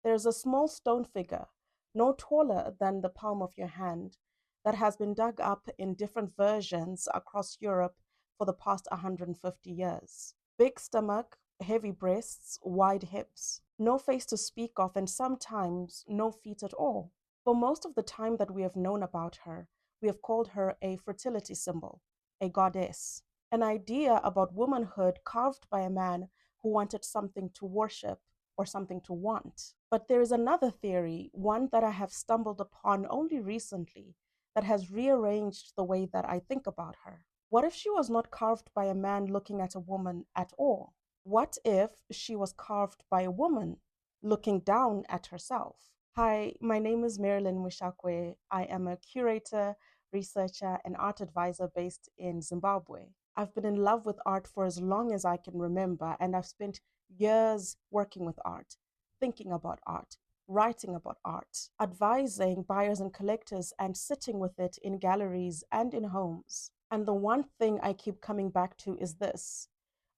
There's a small stone figure, no taller than the palm of your hand, that has been dug up in different versions across Europe for the past 150 years. Big stomach, heavy breasts, wide hips, no face to speak of, and sometimes no feet at all. For most of the time that we have known about her, we have called her a fertility symbol, a goddess, an idea about womanhood carved by a man who wanted something to worship or something to want. But there is another theory, one that I have stumbled upon only recently, that has rearranged the way that I think about her. What if she was not carved by a man looking at a woman at all? What if she was carved by a woman looking down at herself? Hi, my name is Marilyn Mushakwe. I am a curator, researcher, and art advisor based in Zimbabwe. I've been in love with art for as long as I can remember, and I've spent years working with art, thinking about art, writing about art, advising buyers and collectors, and sitting with it in galleries and in homes. And the one thing I keep coming back to is this: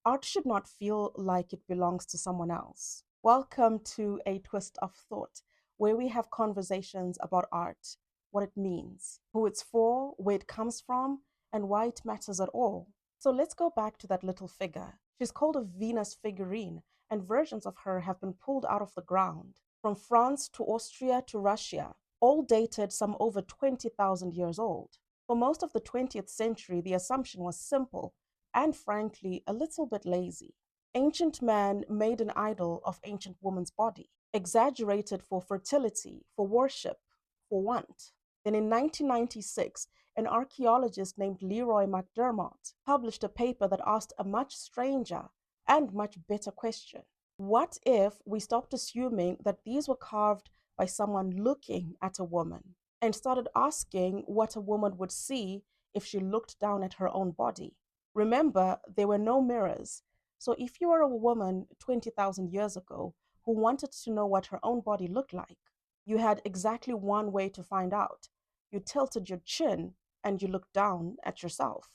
art should not feel like it belongs to someone else. Welcome to A Twist of Thought, where we have conversations about art, what it means, who it's for, where it comes from, and why it matters at all. So let's go back to that little figure. She's called a Venus figurine, and versions of her have been pulled out of the ground, from France to Austria to Russia, all dated some over 20,000 years old. For most of the 20th century, the assumption was simple and, frankly, a little bit lazy. Ancient man made an idol of ancient woman's body, exaggerated for fertility, for worship, for want. Then in 1996, an archaeologist named Leroy McDermott published a paper that asked a much stranger and much better question. What if we stopped assuming that these were carved by someone looking at a woman and started asking what a woman would see if she looked down at her own body? Remember, there were no mirrors. So if you were a woman 20,000 years ago who wanted to know what her own body looked like, you had exactly one way to find out. You tilted your chin and you looked down at yourself.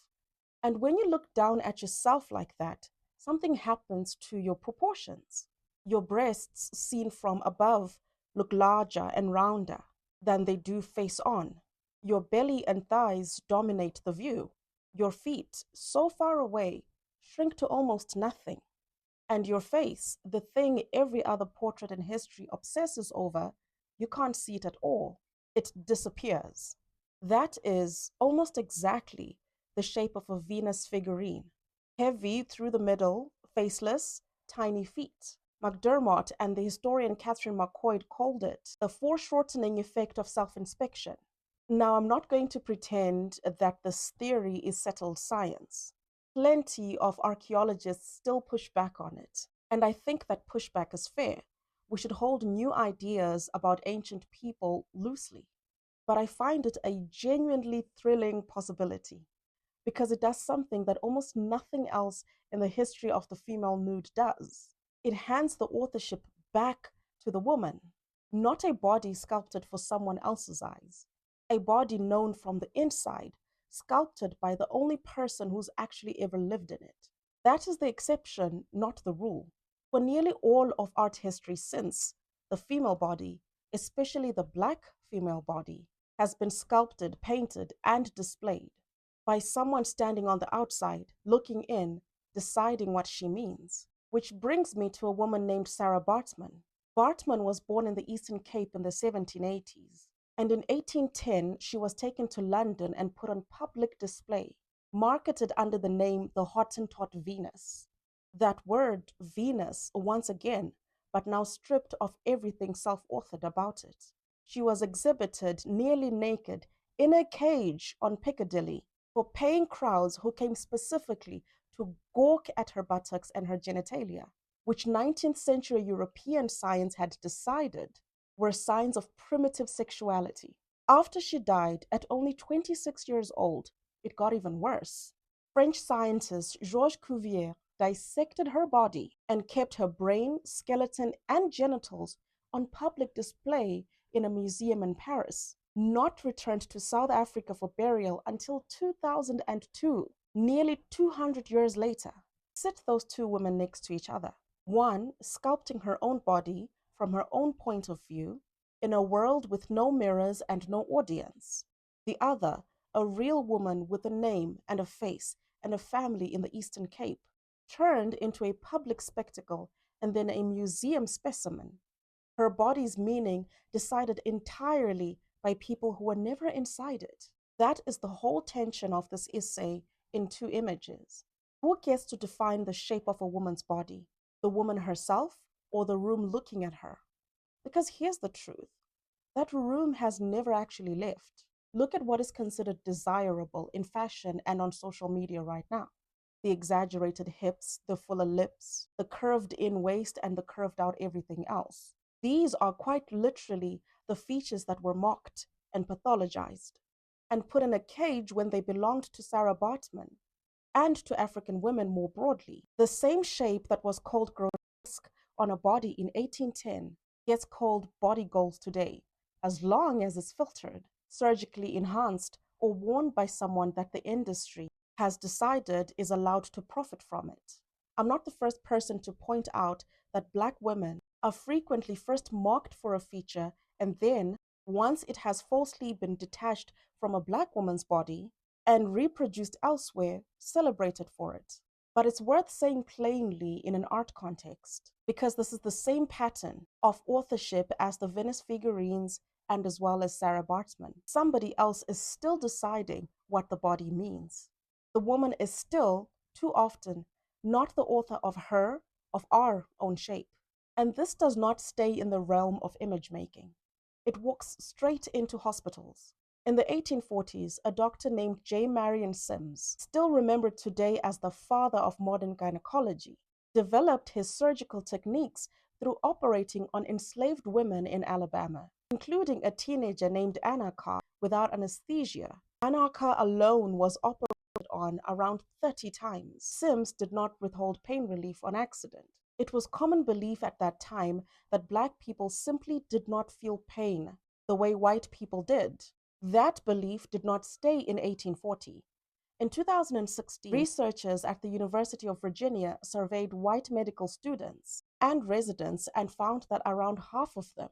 And when you look down at yourself like that, something happens to your proportions. Your breasts, seen from above, look larger and rounder than they do face on. Your belly and thighs dominate the view. Your feet, so far away, shrink to almost nothing. And your face, the thing every other portrait in history obsesses over, you can't see it at all. It disappears. That is almost exactly the shape of a Venus figurine. Heavy through the middle, faceless, tiny feet. McDermott and the historian Catherine McCoy called it the foreshortening effect of self-inspection. Now, I'm not going to pretend that this theory is settled science. Plenty of archaeologists still push back on it, and I think that pushback is fair. We should hold new ideas about ancient people loosely. But I find it a genuinely thrilling possibility because it does something that almost nothing else in the history of the female nude does. It hands the authorship back to the woman, not a body sculpted for someone else's eyes, a body known from the inside, sculpted by the only person who's actually ever lived in it. That is the exception, not the rule. For nearly all of art history since, the female body, especially the Black female body, has been sculpted, painted, and displayed by someone standing on the outside, looking in, deciding what she means. Which brings me to a woman named Sarah Baartman. Baartman was born in the Eastern Cape in the 1780s, and in 1810 she was taken to London and put on public display, marketed under the name the Hottentot Venus. That word Venus, once again, but now stripped of everything self-authored about it. She was exhibited nearly naked in a cage on Piccadilly for paying crowds who came specifically to gawk at her buttocks and her genitalia, which 19th century European science had decided were signs of primitive sexuality. After she died at only 26 years old, it got even worse. French scientist Georges Cuvier dissected her body and kept her brain, skeleton, and genitals on public display in a museum in Paris, not returned to South Africa for burial until 2002, nearly 200 years later. Sit those two women next to each other, one sculpting her own body from her own point of view, in a world with no mirrors and no audience. The other, a real woman with a name and a face and a family in the Eastern Cape, turned into a public spectacle and then a museum specimen. Her body's meaning decided entirely by people who were never inside it. That is the whole tension of this essay in two images. Who gets to define the shape of a woman's body? The woman herself or the room looking at her? Because here's the truth. That room has never actually left. Look at what is considered desirable in fashion and on social media right now. The exaggerated hips, the fuller lips, the curved in waist, and the curved out everything else. These are quite literally the features that were mocked and pathologized and put in a cage when they belonged to Sarah Baartman and to African women more broadly. The same shape that was called grotesque on a body in 1810 gets called body goals today, as long as it's filtered, surgically enhanced, or worn by someone that the industry has decided is allowed to profit from it. I'm not the first person to point out that Black women are frequently first mocked for a feature and then, once it has falsely been detached from a Black woman's body and reproduced elsewhere, celebrated for it. But it's worth saying plainly in an art context, because this is the same pattern of authorship as the Venus figurines and as well as Sarah Baartman. Somebody else is still deciding what the body means. The woman is still, too often, not the author of our own shape. And this does not stay in the realm of image making. It walks straight into hospitals. In the 1840s, a doctor named J. Marion Sims, still remembered today as the father of modern gynecology, developed his surgical techniques through operating on enslaved women in Alabama, including a teenager named Anarcha without anesthesia. Anarcha alone was operated on around 30 times. Sims did not withhold pain relief on accident. It was common belief at that time that Black people simply did not feel pain the way white people did. That belief did not stay in 1840. In 2016, researchers at the University of Virginia surveyed white medical students and residents and found that around half of them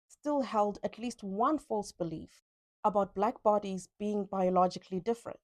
still held at least one false belief about Black bodies being biologically different.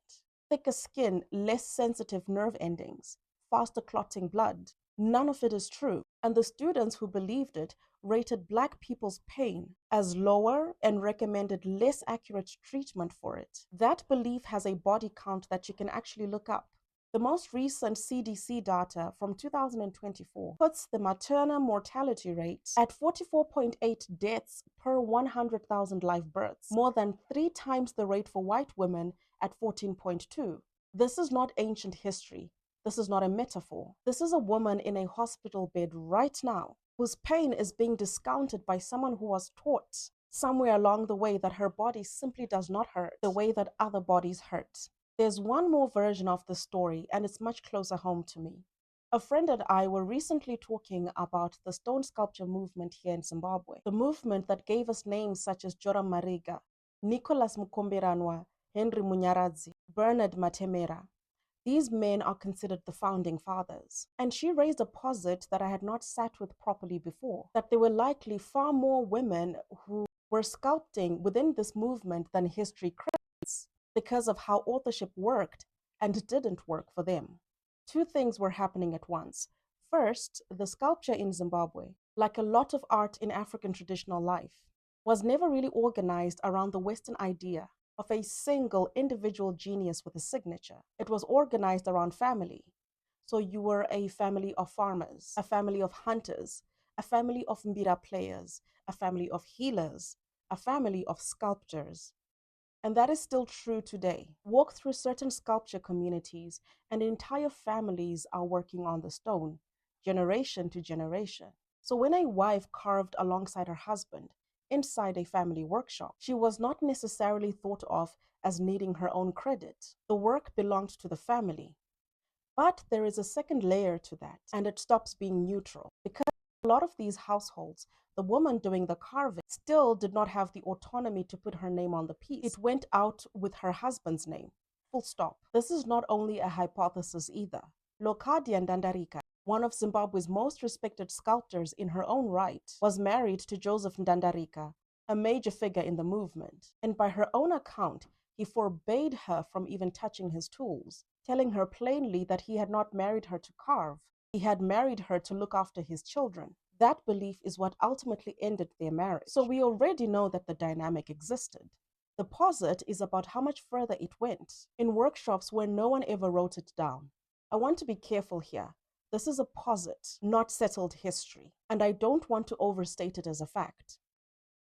Thicker skin, less sensitive nerve endings, faster clotting blood. None of it is true, and the students who believed it rated Black people's pain as lower and recommended less accurate treatment for it. That belief has a body count that you can actually look up. The most recent CDC data from 2024 puts the maternal mortality rate at 44.8 deaths per 100,000 live births, more than 3 times the rate for white women at 14.2. This is not ancient history. This is not a metaphor. This is a woman in a hospital bed right now whose pain is being discounted by someone who was taught somewhere along the way that her body simply does not hurt the way that other bodies hurt. There's one more version of the story, and it's much closer home to me. A friend and I were recently talking about the stone sculpture movement here in Zimbabwe, the movement that gave us names such as Joram Mariga, Nicholas Mukomberanwa, Henry Munyaradzi, Bernard Matemera. These men are considered the founding fathers. And she raised a posit that I had not sat with properly before, that there were likely far more women who were sculpting within this movement than history credits because of how authorship worked and didn't work for them. Two things were happening at once. First, the sculpture in Zimbabwe, like a lot of art in African traditional life, was never really organized around the Western idea of a single individual genius with a signature. It was organized around family. So you were a family of farmers, a family of hunters, a family of mbira players, a family of healers, a family of sculptors. And that is still true today. Walk through certain sculpture communities and entire families are working on the stone, generation to generation. So when a wife carved alongside her husband, inside a family workshop, she was not necessarily thought of as needing her own credit. The work belonged to the family. But there is a second layer to that, and it stops being neutral. Because a lot of these households, the woman doing the carving still did not have the autonomy to put her name on the piece. It went out with her husband's name, full stop. This is not only a hypothesis either. Lokadi and Dandarika one of Zimbabwe's most respected sculptors in her own right, was married to Joseph Ndandarika, a major figure in the movement, and by her own account, he forbade her from even touching his tools, telling her plainly that he had not married her to carve, he had married her to look after his children. That belief is what ultimately ended their marriage. So we already know that the dynamic existed. The posit is about how much further it went, in workshops where no one ever wrote it down. I want to be careful here. This is a posit, not settled history, and I don't want to overstate it as a fact.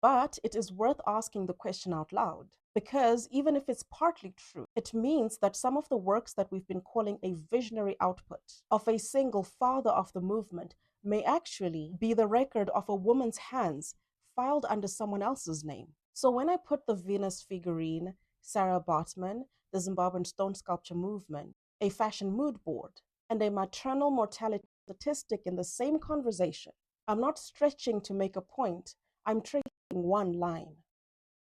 But it is worth asking the question out loud, because even if it's partly true, it means that some of the works that we've been calling a visionary output of a single father of the movement may actually be the record of a woman's hands filed under someone else's name. So when I put the Venus figurine, Sarah Baartman, the Zimbabwean stone sculpture movement, a fashion mood board, and a maternal mortality statistic in the same conversation, I'm not stretching to make a point. I'm tracing one line.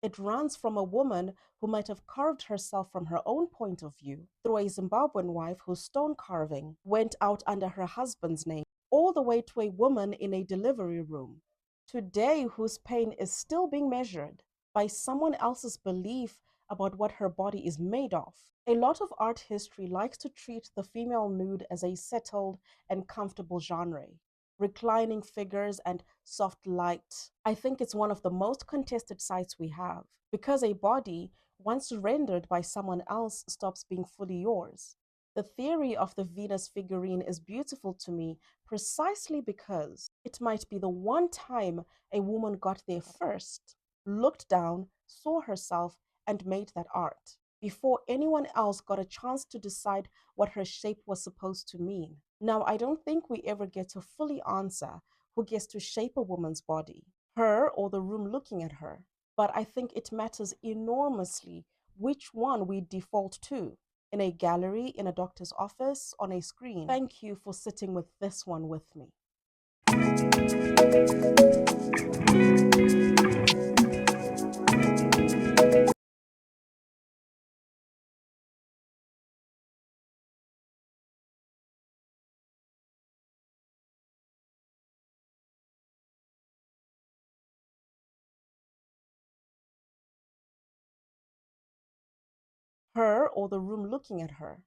It runs from a woman who might have carved herself from her own point of view through a Zimbabwean wife whose stone carving went out under her husband's name, all the way to a woman in a delivery room today whose pain is still being measured by someone else's belief about what her body is made of. A lot of art history likes to treat the female nude as a settled and comfortable genre, reclining figures, and soft light. I think it's one of the most contested sites we have, because a body, once rendered by someone else, stops being fully yours. The theory of the Venus figurine is beautiful to me precisely because it might be the one time a woman got there first, looked down, saw herself, and made that art, before anyone else got a chance to decide what her shape was supposed to mean. Now, I don't think we ever get to fully answer who gets to shape a woman's body, her or the room looking at her, but I think it matters enormously which one we default to. In a gallery, in a doctor's office, on a screen. Thank you for sitting with this one with me. Her or the room looking at her,